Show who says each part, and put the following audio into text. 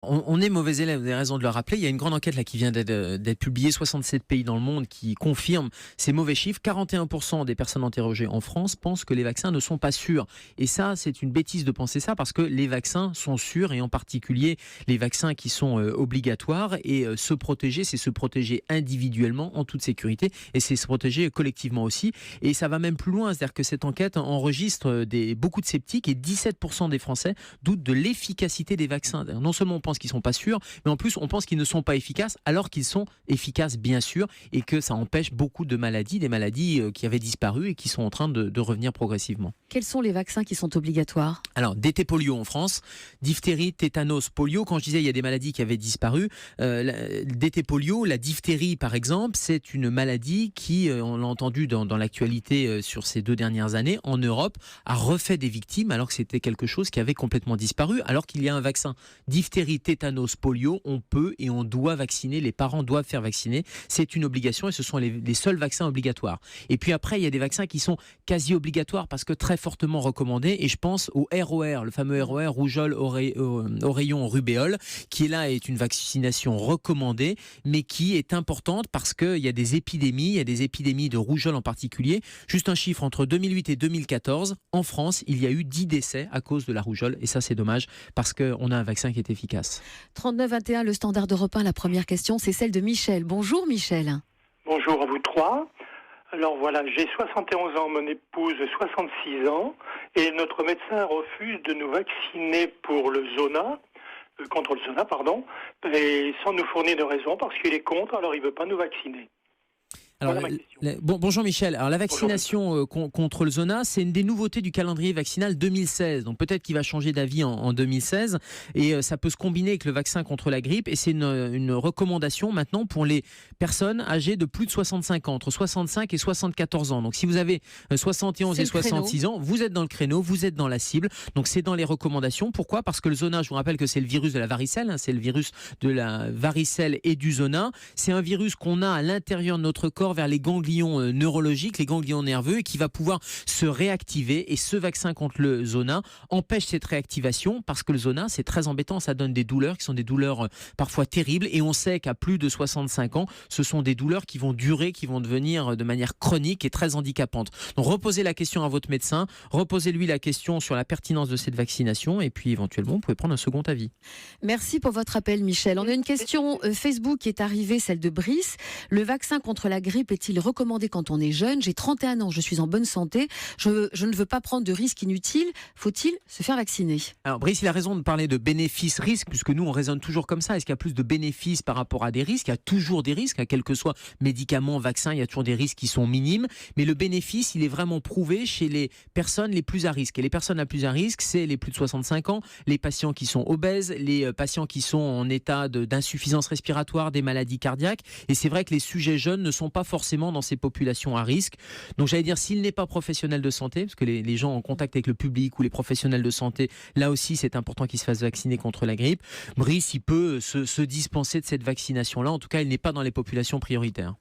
Speaker 1: On est mauvais élèves, vous avez raison de le rappeler. Il y a une grande enquête là qui vient d'être publiée, 67 pays dans le monde qui confirment ces mauvais chiffres. 41% des personnes interrogées en France pensent que les vaccins ne sont pas sûrs. Et ça, c'est une bêtise de penser ça parce que les vaccins sont sûrs et en particulier les vaccins qui sont obligatoires. Et se protéger, c'est se protéger individuellement en toute sécurité et c'est se protéger collectivement aussi. Et ça va même plus loin, c'est-à-dire que cette enquête enregistre beaucoup de sceptiques et 17% des Français doutent de l'efficacité des vaccins. Non seulement on pense qu'ils ne sont pas sûrs, mais en plus on pense qu'ils ne sont pas efficaces alors qu'ils sont efficaces bien sûr et que ça empêche beaucoup de maladies, des maladies qui avaient disparu et qui sont en train de revenir progressivement.
Speaker 2: Quels sont les vaccins qui sont obligatoires ?
Speaker 1: Alors, DT polio en France, diphtérie, tétanos, polio. Quand je disais il y a des maladies qui avaient disparu, DT polio, la diphtérie par exemple, c'est une maladie qui, on l'a entendu dans l'actualité sur ces 2 dernières années, en Europe, a refait des victimes alors que c'était quelque chose qui avait complètement disparu, alors qu'il y a un vaccin. Diphtérie, tétanos, polio, on peut et on doit vacciner, les parents doivent faire vacciner. C'est une obligation et ce sont les seuls vaccins obligatoires. Et puis après, il y a des vaccins qui sont quasi obligatoires parce que très fortement recommandés et je pense au ROR, le fameux ROR, rougeole, oreillon, rubéole, qui là est une vaccination recommandée mais qui est importante parce qu'il y a des épidémies, il y a des épidémies de rougeole en particulier. Juste un chiffre, entre 2008 et 2014, en France, il y a eu 10 décès à cause de la rougeole et ça c'est dommage parce qu'on a un vaccin qui est efficace.
Speaker 2: 39-21, le standard d'Europe 1, la première question, c'est celle de Michel. Bonjour Michel.
Speaker 3: Bonjour à vous trois. Alors voilà, j'ai 71 ans, mon épouse 66 ans, et notre médecin refuse de nous vacciner pour le zona, contre le zona, pardon, et sans nous fournir de raison, parce qu'il est contre, alors il ne veut pas nous vacciner.
Speaker 1: Alors,
Speaker 3: Voilà ma question.
Speaker 1: bonjour Michel. Alors la vaccination contre le zona, c'est une des nouveautés du calendrier vaccinal 2016. Donc peut-être qu'il va changer d'avis en 2016 et ça peut se combiner avec le vaccin contre la grippe. Et c'est une recommandation maintenant pour les personnes âgées de plus de 65 ans, entre 65 et 74 ans. Donc si vous avez 71 et 66 ans, vous êtes dans le créneau, vous êtes dans la cible. Donc c'est dans les recommandations. Pourquoi ? Parce que le zona, je vous rappelle que c'est le virus de la varicelle, c'est le virus de la varicelle et du zona. C'est un virus qu'on a à l'intérieur de notre corps vers les ganglions neurologiques, les ganglions nerveux et qui va pouvoir se réactiver et ce vaccin contre le zona empêche cette réactivation parce que le zona c'est très embêtant, ça donne des douleurs qui sont des douleurs parfois terribles et on sait qu'à plus de 65 ans ce sont des douleurs qui vont durer, qui vont devenir de manière chronique et très handicapantes. Donc reposez la question à votre médecin, reposez-lui la question sur la pertinence de cette vaccination et puis éventuellement vous pouvez prendre un second avis.
Speaker 2: Merci pour votre appel Michel. On a une question Facebook qui est arrivée, celle de Brice. Le vaccin contre la grippe est-il recommandé quand on est jeune ? J'ai 31 ans, je suis en bonne santé, je ne veux pas prendre de risques inutiles. Faut-il se faire vacciner ?
Speaker 1: Alors Brice, il a raison de parler de bénéfices-risques, puisque nous on raisonne toujours comme ça. Est-ce qu'il y a plus de bénéfices par rapport à des risques ? Il y a toujours des risques, quel que soit médicaments, vaccins, il y a toujours des risques qui sont minimes. Mais le bénéfice, il est vraiment prouvé chez les personnes les plus à risque. Et les personnes les plus à risque, c'est les plus de 65 ans, les patients qui sont obèses, les patients qui sont en état d'insuffisance respiratoire, des maladies cardiaques. Et c'est vrai que les sujets jeunes ne sont pas forcément dans ces populations à risque. Donc j'allais dire, s'il n'est pas professionnel de santé, parce que les gens en contact avec le public ou les professionnels de santé, là aussi c'est important qu'ils se fassent vacciner contre la grippe. Brice, il peut se dispenser de cette vaccination-là. En tout cas, il n'est pas dans les populations prioritaires.